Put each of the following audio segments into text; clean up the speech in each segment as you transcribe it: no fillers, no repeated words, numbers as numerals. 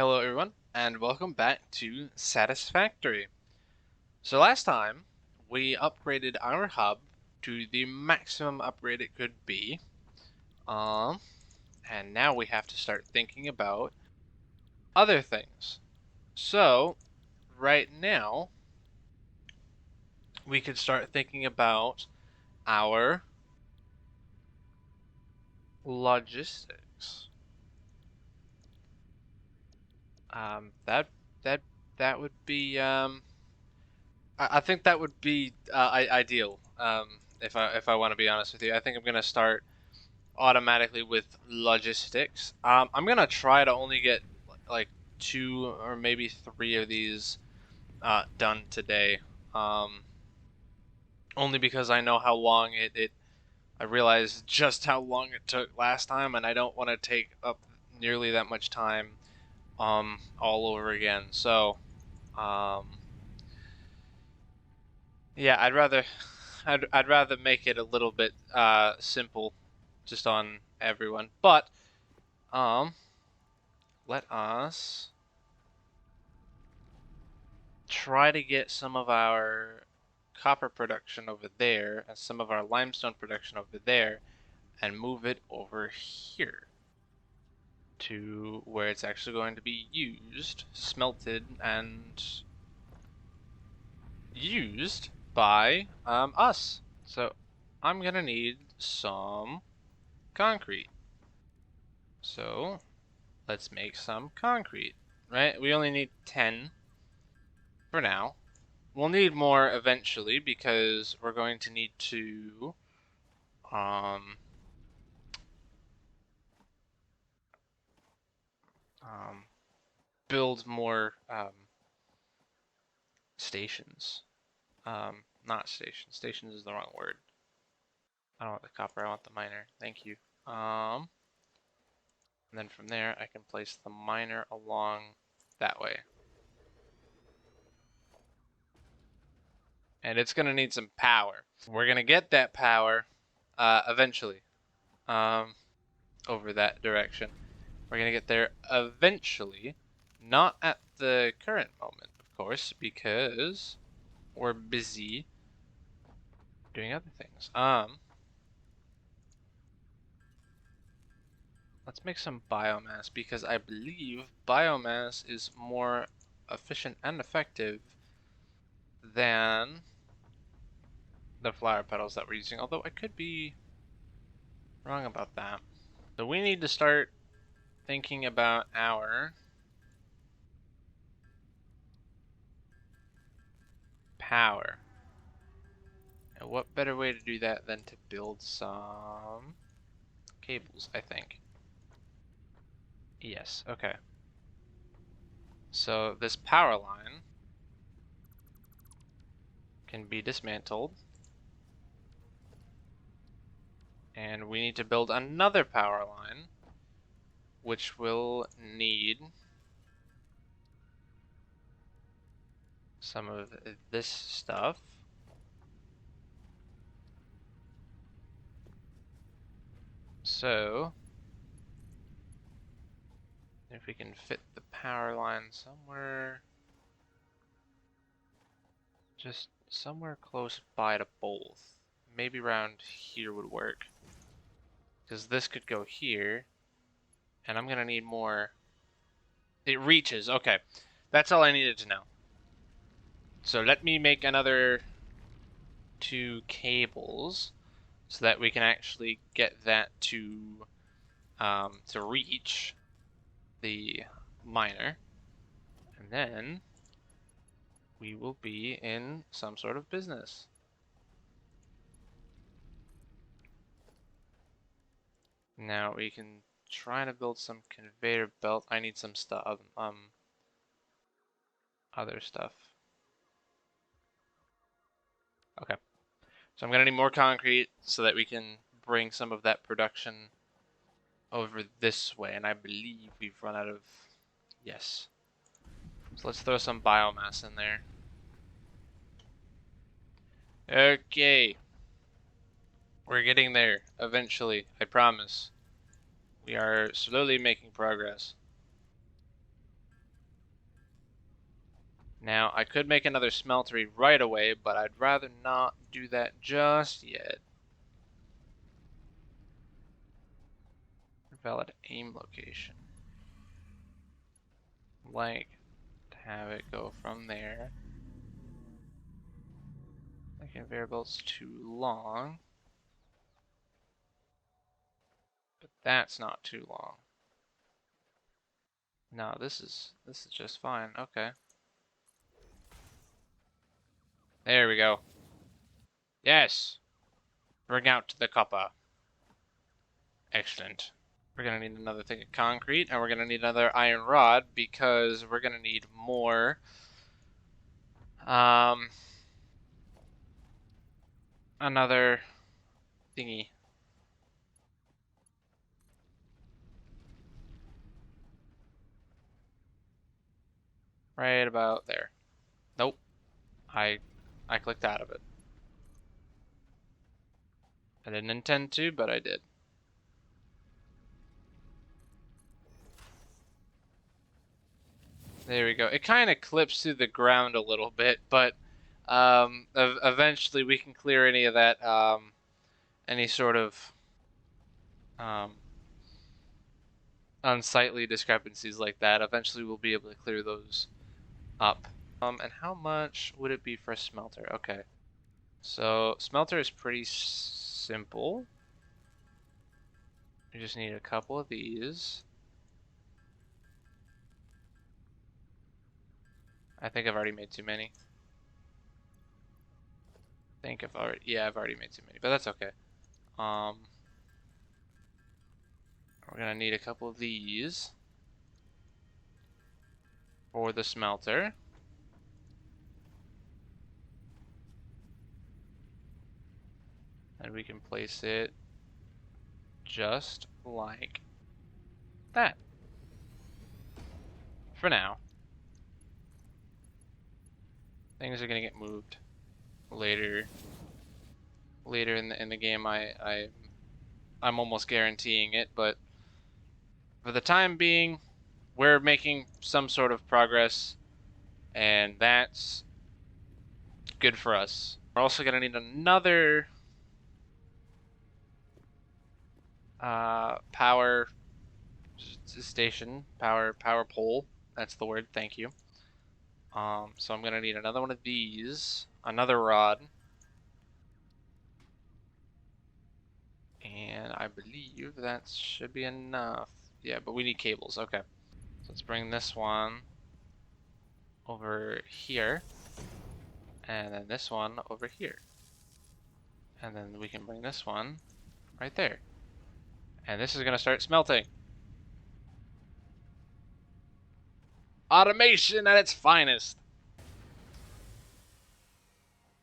Hello everyone, and welcome back to Satisfactory. So last time, we upgraded our hub to the maximum upgrade it could be. Um, and now we have to start thinking about other things. So, right now, we could start thinking about our logistics. That that that would be I think that would be ideal. If I want to be honest with you, I think I'm gonna start automatically with logistics. I'm gonna try to only get like two or maybe three of these done today. Um, Only because I know how long it. I realized just how long it took last time, and I don't want to take up nearly that much time all over again. So um, yeah, I'd rather make it a little bit simple, just on everyone. But um, let us try to get some of our copper production over there and some of our limestone production over there and move it over here to where it's actually going to be used, smelted, and used by us. So I'm gonna need some concrete. So let's make some concrete, right? We only need 10 for now. We'll need more eventually because we're going to need to um, um, build more stations. Not stations. Stations is the wrong word. I don't want the copper. I want the miner. Thank you. And then from there, I can place the miner along that way. And it's going to need some power. We're going to get that power eventually over that direction. We're going to get there eventually, not at the current moment, of course, because we're busy doing other things. Let's make some biomass because I believe biomass is more efficient and effective than the flower petals that we're using, although I could be wrong about that. So we need to start thinking about our power. And what better way to do that than to build some cables, I think. Yes, okay. So this power line can be dismantled. And we need to build another power line, which will need some of this stuff. So, if we can fit the power line somewhere, just somewhere close by to both. Maybe around here would work. Because this could go here, and I'm gonna need more. It reaches, okay. That's all I needed to know. So let me make another 2 cables so that we can actually get that to reach the miner, and then we will be in some sort of business. Now we can try to build some conveyor belt. I need some stuff, other stuff. Okay, so I'm gonna need more concrete so that we can bring some of that production over this way, and I believe we've run out of, yes. So let's throw some biomass in there. Okay. We're getting there, eventually, I promise. We are slowly making progress. Now, I could make another smeltery right away, but I'd rather not do that just yet. Valid aim location. Like to have it go from there. The conveyor belt's too long. But that's not too long. No, this is just fine. Okay. There we go. Yes! Bring out the copper. Excellent. We're gonna need another thing of concrete, and we're gonna need another iron rod, because we're gonna need more. Another thingy. Right about there. Nope. I clicked out of it. I didn't intend to, but I did. There we go. It kind of clips through the ground a little bit, but eventually we can clear any of that, any sort of unsightly discrepancies like that. Eventually we'll be able to clear those up. And how much would it be for a smelter? Okay. So smelter is pretty simple. We just need a couple of these. I think I've already made too many. I've already made too many, but that's okay. We're gonna need a couple of these for the smelter. And we can place it just like that. For now. Things are gonna get moved later in the game. I'm almost guaranteeing it, but for the time being, we're making some sort of progress, and that's good for us. We're also gonna need another power station, power pole. That's the word. Thank you. So I'm gonna need another one of these, another rod, and I believe that should be enough. Yeah, but we need cables. Okay. So let's bring this one over here, and then this one over here. And then we can bring this one right there. And this is gonna start smelting. Automation at its finest.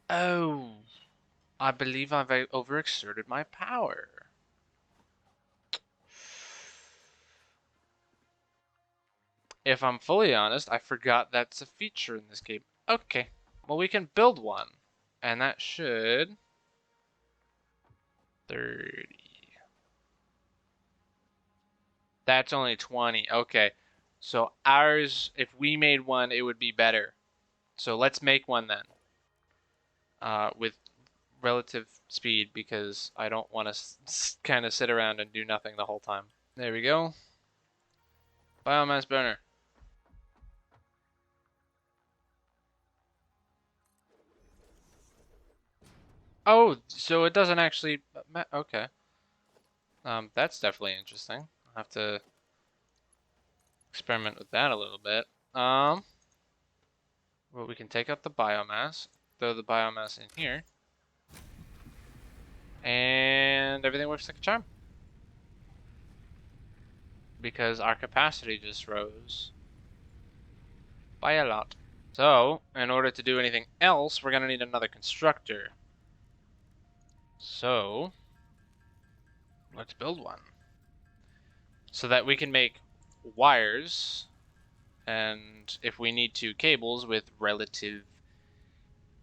Oh, I believe I've overexerted my power. If I'm fully honest, I forgot that's a feature in this game. Okay, well we can build one. And that should... 30. That's only 20. Okay. So ours, if we made one, it would be better. So let's make one then. With relative speed, because I don't want to kind of sit around and do nothing the whole time. There we go. Biomass burner. Oh, so it doesn't actually... Okay. That's definitely interesting. I'll have to experiment with that a little bit. Well, we can take out the biomass, throw the biomass in here, and everything works like a charm. Because our capacity just rose by a lot. So, in order to do anything else, we're going to need another constructor. So, let's build one. So that we can make wires, and if we need to, cables with relative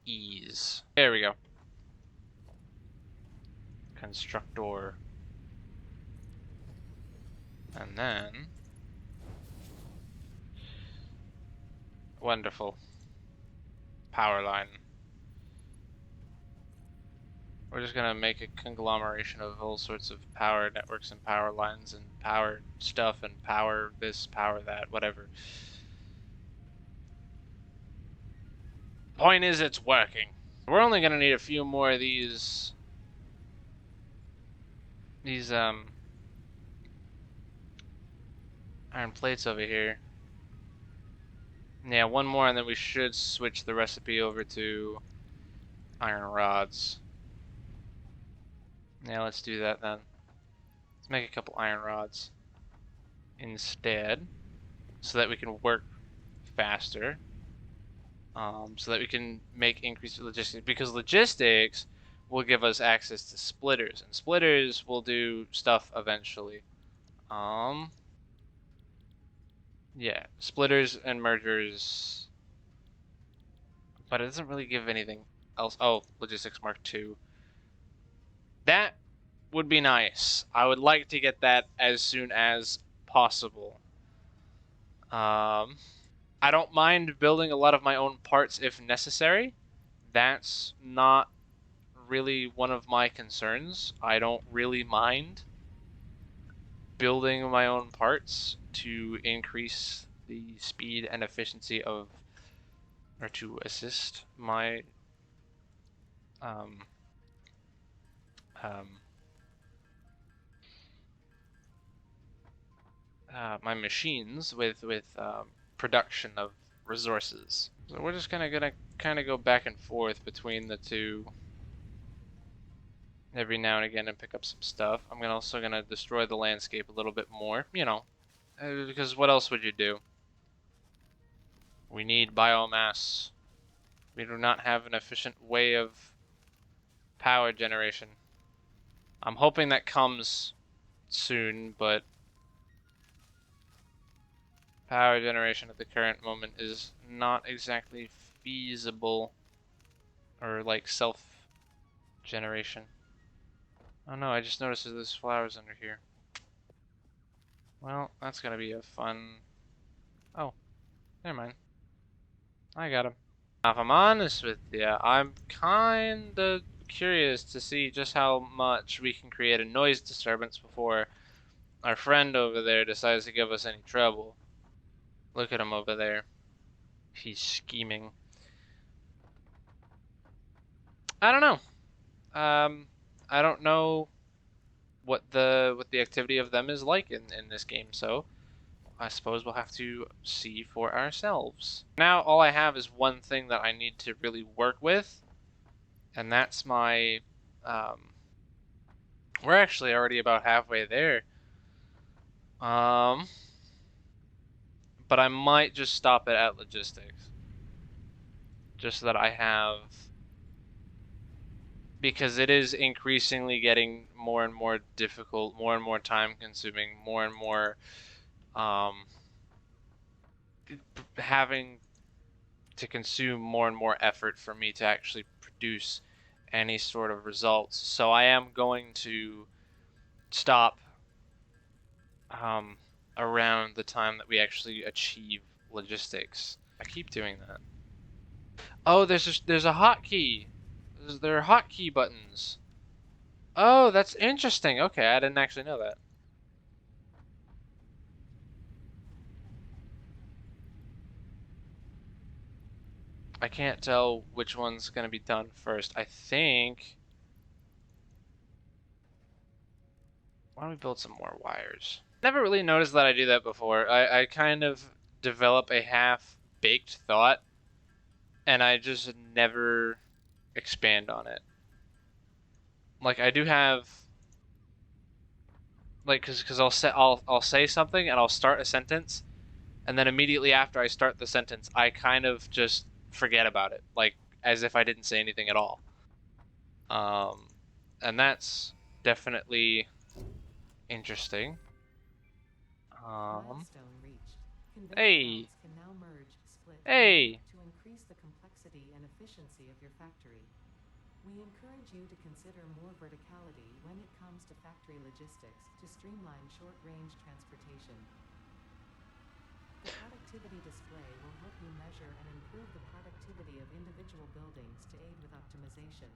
ease. There we go. Constructor. And then... Wonderful. power line. We're just gonna make a conglomeration of all sorts of power networks and power lines and power stuff and power this, power that, whatever. Point is, it's working. We're only gonna need a few more of these iron plates over here. Yeah, one more and then we should switch the recipe over to iron rods. Yeah, let's do that then. Let's make a couple iron rods instead so that we can work faster. So that we can make increased logistics, because logistics will give us access to splitters, and splitters will do stuff eventually. Yeah, splitters and mergers, but it doesn't really give anything else. Oh, logistics Mark II. That would be nice. I would like to get that as soon as possible. I don't mind building a lot of my own parts if necessary. That's not really one of my concerns. I don't really mind building my own parts to increase the speed and efficiency of, or to assist my um, um, my machines with production of resources. So we're just gonna kind of go back and forth between the two every now and again and pick up some stuff. I'm also gonna destroy the landscape a little bit more, you know, because what else would you do? We need biomass. We do not have an efficient way of power generation. I'm hoping that comes soon, but power generation at the current moment is not exactly feasible, or like self-generation. Oh no, I just noticed there's flowers under here. Well, that's gonna be a fun... Oh, never mind. I got him. Now, if I'm honest with you, I'm kinda curious to see just how much we can create a noise disturbance before our friend over there decides to give us any trouble. Look at him over there. He's scheming. I don't know. I don't know what the activity of them is like in this game, so I suppose we'll have to see for ourselves. Now all I have is one thing that I need to really work with, and that's my we're actually already about halfway there. But I might just stop it at logistics. Just so that I have, because it is increasingly getting more and more difficult, more and more time consuming, more and more having to consume more and more effort for me to actually produce any sort of results. So I am going to stop around the time that we actually achieve logistics. I keep doing that. Oh, there's a hotkey. There are hotkey buttons. Oh, that's interesting. Okay, I didn't actually know that. I can't tell which one's gonna be done first. I think... Why don't we build some more wires? Never really noticed that I do that before. I kind of develop a half-baked thought, and I just never expand on it. Like, I do have... Like, cause I'll say something and I'll start a sentence, and then immediately after I start the sentence, I kind of just forget about it, like as if I didn't say anything at all. And that's definitely interesting. Hey, hey. To increase the complexity and efficiency of your factory. We encourage you to consider more verticality when it comes to factory logistics to streamline short-range transportation. The productivity display will help you measure and improve the productivity of individual buildings to aid with optimization.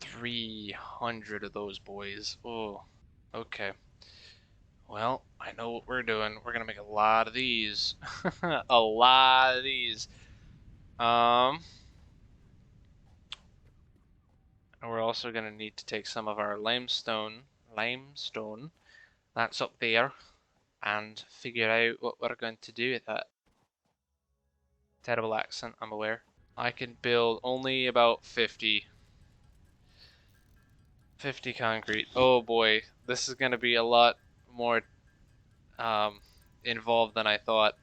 300 of those boys. Oh, okay. Well, I know what we're doing. We're gonna make a lot of these. A lot of these. Um, and we're also gonna need to take some of our limestone that's up there, and figure out what we're going to do with that. Terrible accent, I'm aware. I can build only about 50 concrete. Oh boy, this is gonna be a lot more um, involved than I thought.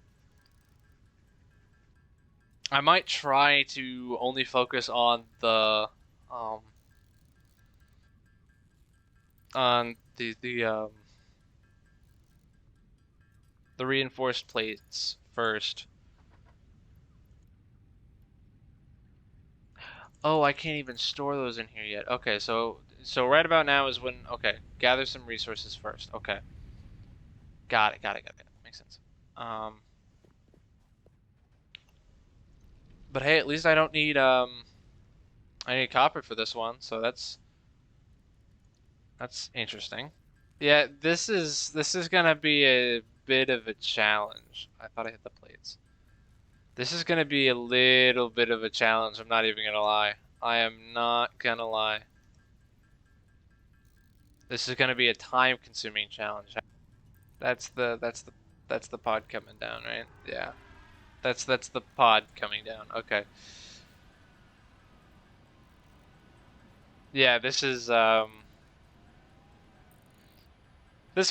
I might try to only focus um, on the reinforced plates first. Oh, I can't even store those in here yet. Okay, so right about now is when gather some resources first. Okay. Got it. Makes sense. Um but hey, at least I need copper for this one, so that's interesting. Yeah, this is gonna be a bit of a challenge. I thought I hit the plates. This is gonna be a little bit of a challenge, I'm not even gonna lie. I am not gonna lie. This is gonna be a time-consuming challenge. That's the that's the that's the pod coming down, right? Yeah. That's the pod coming down. Okay. Yeah, this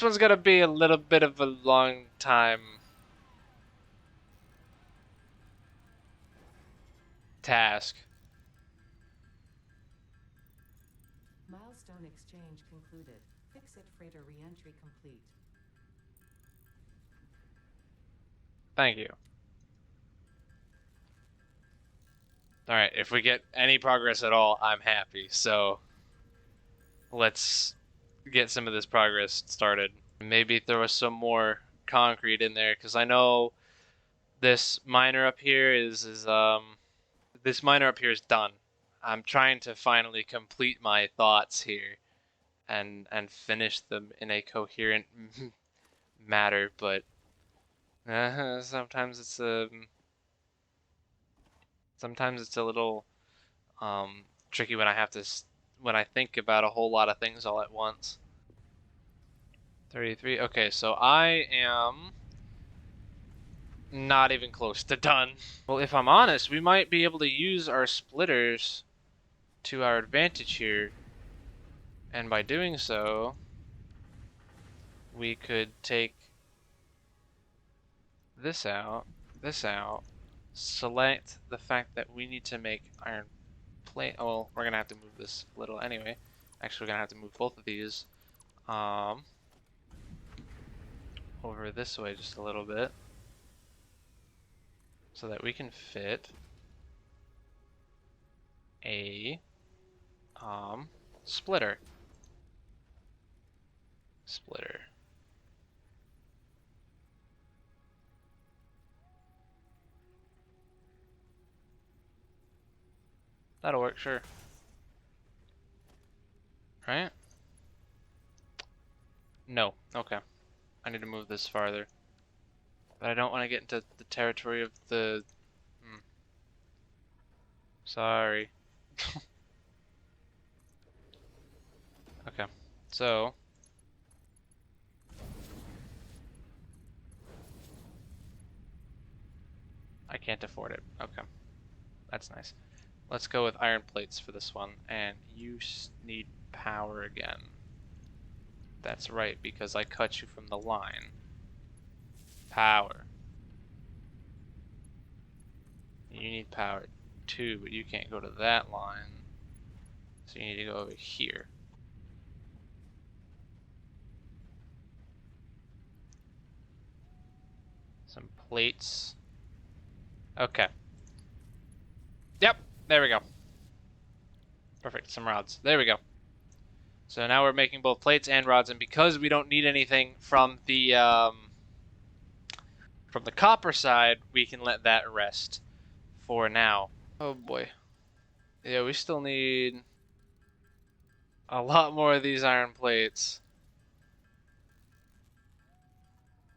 one's gonna be a little bit of a long time task. Milestone exchange concluded. Fix-it freighter re-entry complete. Thank you. All right, if we get any progress at all, I'm happy. So let's get some of this progress started. Maybe throw some more concrete in there because I know this miner up here is done. I'm trying to finally complete my thoughts here and finish them in a coherent matter, but sometimes it's a little tricky when when I think about a whole lot of things all at once. 33. Okay, so I am not even close to done. Well, if I'm honest, we might be able to use our splitters to our advantage here. And by doing so, we could take this out, select the fact that we need to make iron plate. Oh, well, we're gonna have to move this a little anyway. Actually, we're gonna have to move both of these um, over this way just a little bit so that we can fit a splitter. Splitter. That'll work, sure. Right? No. Okay. I need to move this farther. But I don't want to get into the territory of the... Sorry. Okay. So... I can't afford it. Okay. That's nice. Let's go with iron plates for this one. And you need power again. That's right, because I cut you from the line. Power. You need power too, but you can't go to that line. So you need to go over here. Some plates. Okay. Yep, there we go. Perfect, some rods. There we go. So now we're making both plates and rods, and because we don't need anything from the copper side, we can let that rest for now. Oh boy. Yeah, we still need a lot more of these iron plates.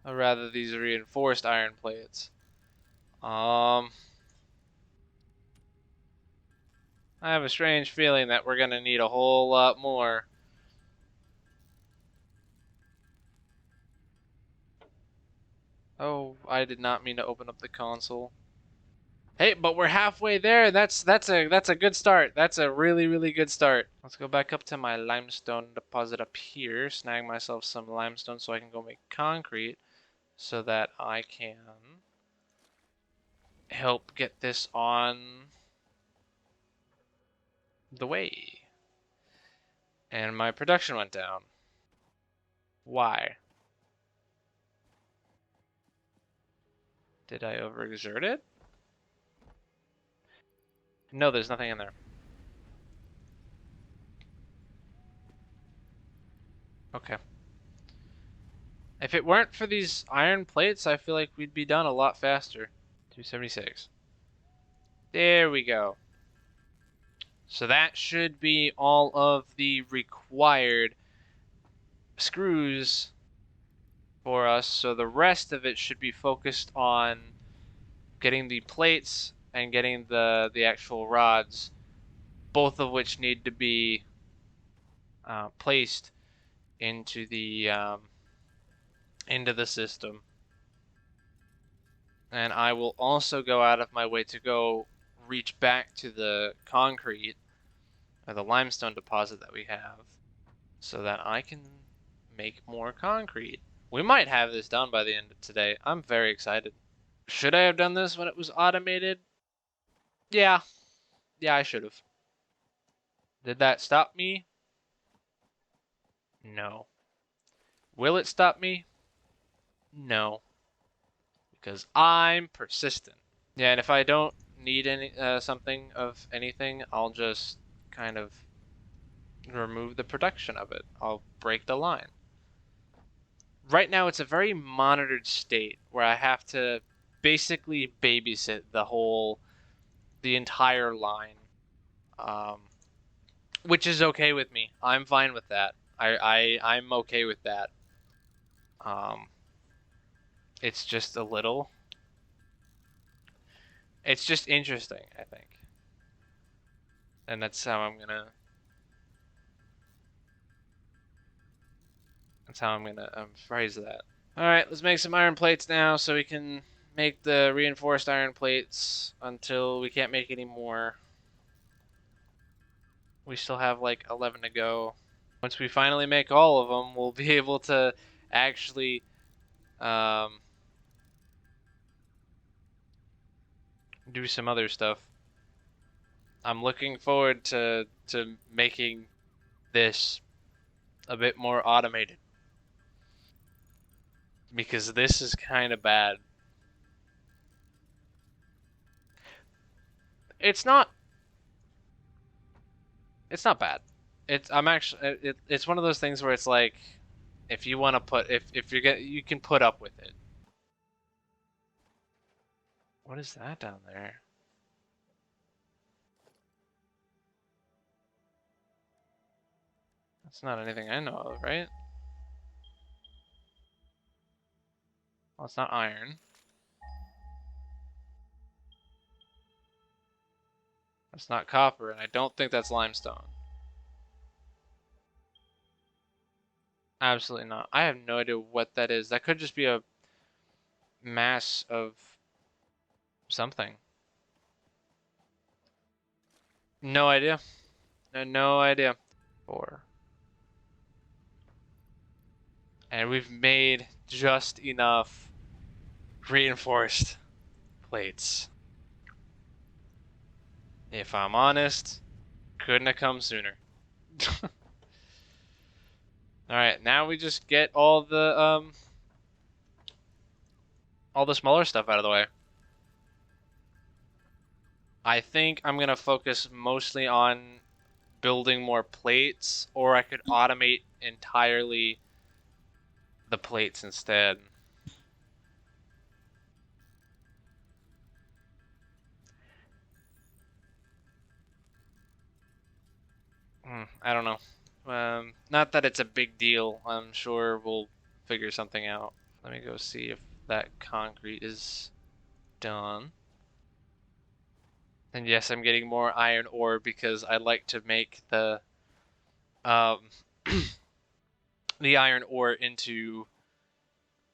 Or rather, these reinforced iron plates. I have a strange feeling that we're gonna need a whole lot more. Oh, I did not mean to open up the console. Hey, but we're halfway there. That's a good start. That's a really good start. Let's go back up to my limestone deposit up here. Snag myself some limestone so I can go make concrete so that I can help get this on the way. And my production went down. Why? Did I overexert it? No, there's nothing in there. Okay. If it weren't for these iron plates, I feel like we'd be done a lot faster. 276. There we go. So that should be all of the required screws for us. So the rest of it should be focused on getting the plates and getting the actual rods, both of which need to be placed into the system. And I will also go out of my way to go reach back to the concrete or the limestone deposit that we have so that I can make more concrete. We might have this done by the end of today. I'm very excited. Should I have done this when it was automated? Yeah. Yeah, I should have. Did that stop me? No. Will it stop me? No. Because I'm persistent. Yeah, and if I don't need any something of anything, I'll just kind of remove the production of it. I'll break the line. Right now, it's a very monitored state where I have to basically babysit the entire line, um, which is okay with me. I'm fine with that. I'm okay with that. Um, it's just a little. It's just interesting, I think, and that's how I'm gonna. That's how I'm gonna phrase that. All right, let's make some iron plates now, so we can make the reinforced iron plates until we can't make any more. We still have like 11 to go. Once we finally make all of them, we'll be able to actually um, do some other stuff. I'm looking forward to making this a bit more automated because this is kind of bad. It's not. It's not bad. It's one of those things where it's like if you want to put if you can put up with it. What is that down there? That's not anything I know of, right? Well, it's not iron. That's not copper, and I don't think that's limestone. Absolutely not. I have no idea what that is. That could just be a mass of something. No idea. No idea. Four. And we've made just enough reinforced plates. If I'm honest, couldn't have come sooner. Alright, now we just get all the smaller stuff out of the way. I think I'm gonna focus mostly on building more plates, or I could automate entirely the plates instead. I don't know. Not that it's a big deal. I'm sure we'll figure something out. Let me go see if that concrete is done. And yes, I'm getting more iron ore because I like to make um, the iron ore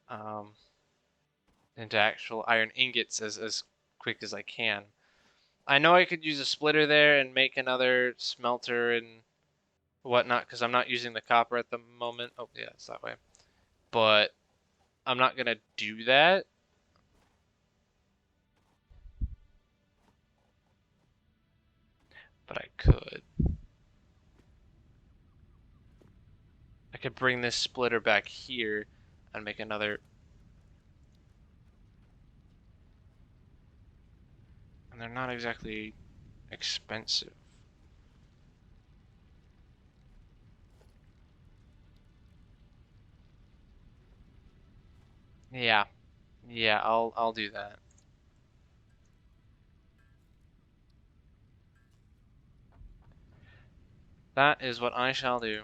um, into actual iron ingots as quick as I can. I know I could use a splitter there and make another smelter and whatnot because I'm not using the copper at the moment. Oh yeah, it's that way. But I'm not gonna do that. But I could. I could bring this splitter back here and make another. And they're not exactly expensive. Yeah, yeah, I'll do that. That is what I shall do.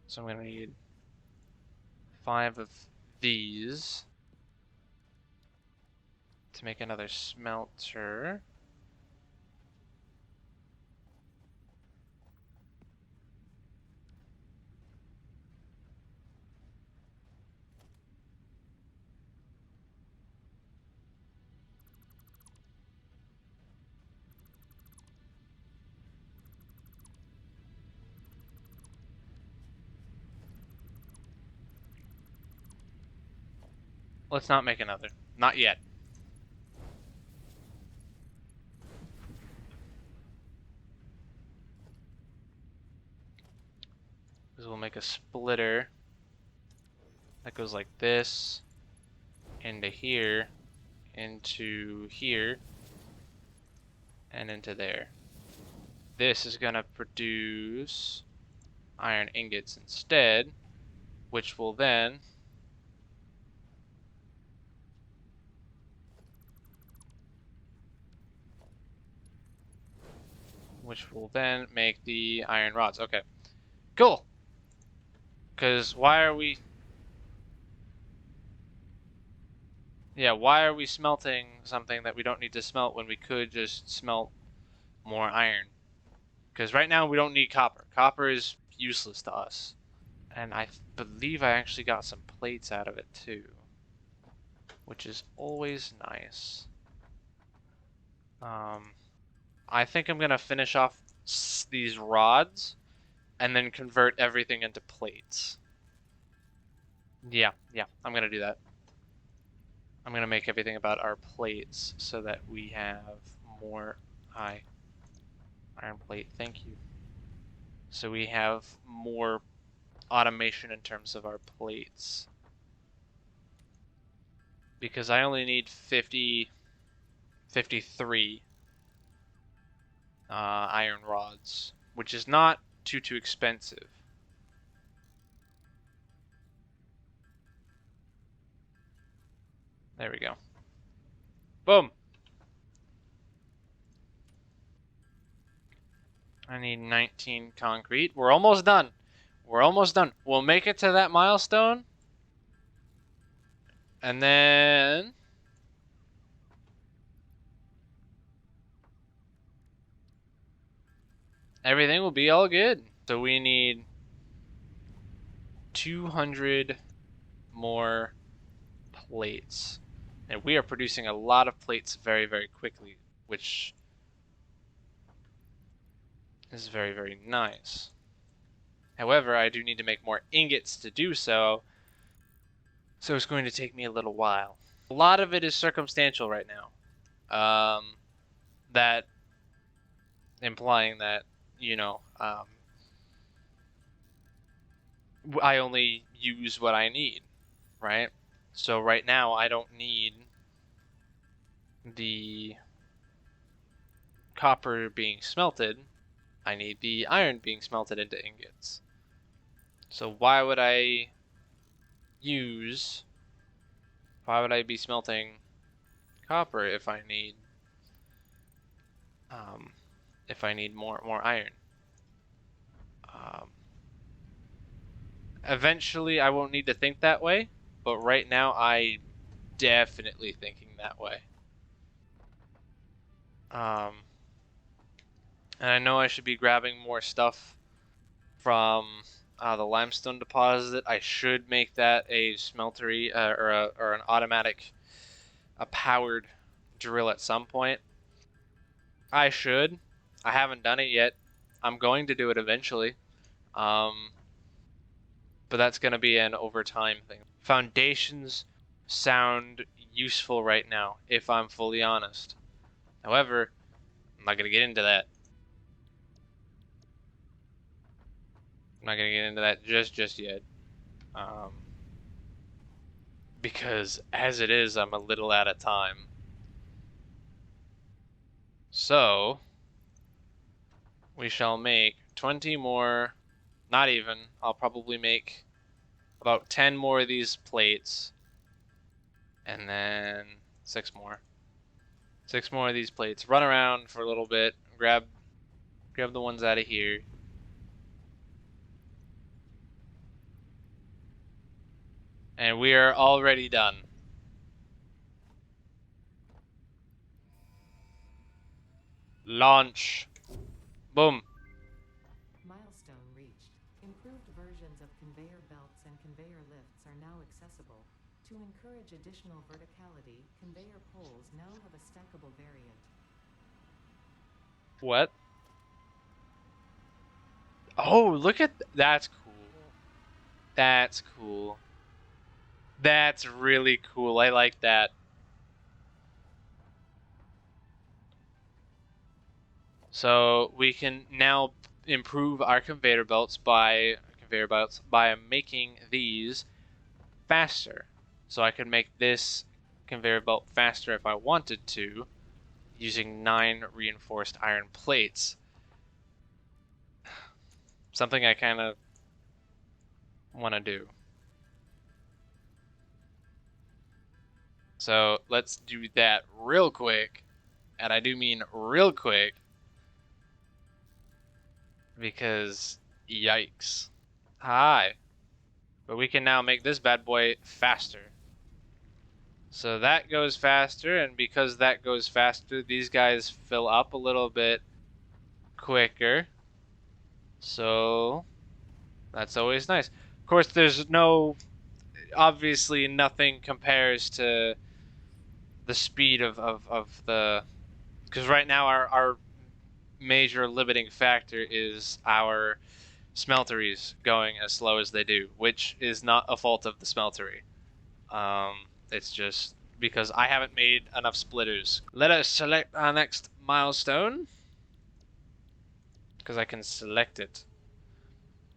So I'm gonna need 5 of these to make another smelter. Let's not make another. Not yet. Because we'll make a splitter that goes like this, into here, and into there. This is gonna produce iron ingots instead, which will then make the iron rods. Okay, cool. Because why are we... Yeah, why are we smelting something that we don't need to smelt when we could just smelt more iron? Because right now we don't need copper. Copper is useless to us. And I believe I actually got some plates out of it too, which is always nice. Um, I think I'm gonna finish off these rods and then convert everything into plates. Yeah, I'm gonna do that. I'm gonna make everything about our plates so that we have more iron plate. Thank you. So we have more automation in terms of our plates. Because I only need 53 iron rods, which is not too expensive. There we go. Boom. I need 19 concrete. We're almost done. We're almost done. We'll make it to that milestone. And then everything will be all good. So we need 200 more plates. And we are producing a lot of plates very quickly, which is very nice. However, I do need to make more ingots to do so, so it's going to take me a little while. A lot of it is circumstantial right now. That implying that, you know, I only use what I need, right? So right now I don't need the copper being smelted I need the iron being smelted into ingots. So use, why would I be smelting copper um, if I need more iron? Um, Eventually, I won't need to think that way, but right now, I definitely thinking that way. Um, and I know I should be grabbing more stuff from the limestone deposit. I should make that a smeltery or an automatic, a powered drill at some point. I should. I haven't done it yet. I'm going to do it eventually. Um, but that's going to be an overtime thing. Foundations sound useful right now, if I'm fully honest. However, I'm not going to get into that. I'm not going to get into that just yet. Um, because as it is, I'm a little out of time. So, we shall make 20 more, not even, I'll probably make about 10 more of these plates, and then 6 more. 6 more of these plates. Run around for a little bit, grab the ones out of here. And we are already done. Launch. Boom. Milestone reached. Improved versions of conveyor belts and conveyor lifts are now accessible. To encourage additional verticality, conveyor poles now have a stackable variant. What? Oh, look at that's cool. That's cool. That's really cool. I like that. So we can now improve our conveyor belts by making these faster. So I could make this conveyor belt faster if I wanted to, using 9 reinforced iron plates. Something I kind of want to do. So let's do that real quick. And I do mean real quick, because yikes. Hi. But we can now make this bad boy faster. So that goes faster, and because that goes faster, these guys fill up a little bit quicker. So that's always nice. Of course, obviously nothing compares to the speed of the, because right now our major limiting factor is our smelteries going as slow as they do, which is not a fault of the smeltery. It's just because I haven't made enough splitters. Let us select our next milestone, because I can select it.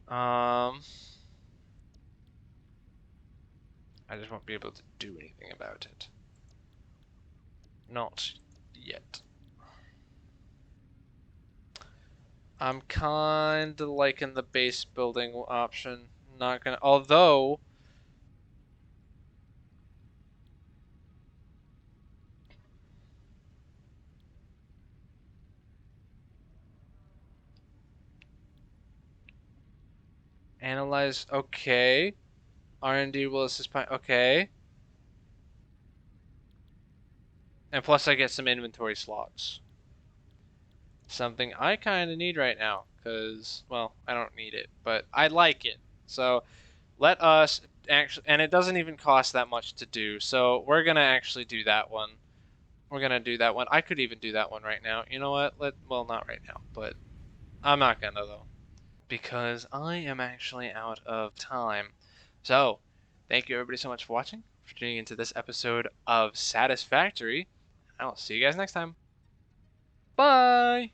I just won't be able to do anything about it. Not yet. I'm kind of liking the base building option. Not gonna, although analyze, okay. R&D will assist by, okay. And plus I get some inventory slots. Something I kind of need right now, because, well, I don't need it, but I like it. So let us actually, and it doesn't even cost that much to do, so we're gonna actually do that one. We're gonna do that one. I could even do that one right now. You know what? Well, not right now, but I'm not gonna though, because I am actually out of time. So, thank you everybody so much for watching, for tuning into this episode of Satisfactory. I will see you guys next time. Bye!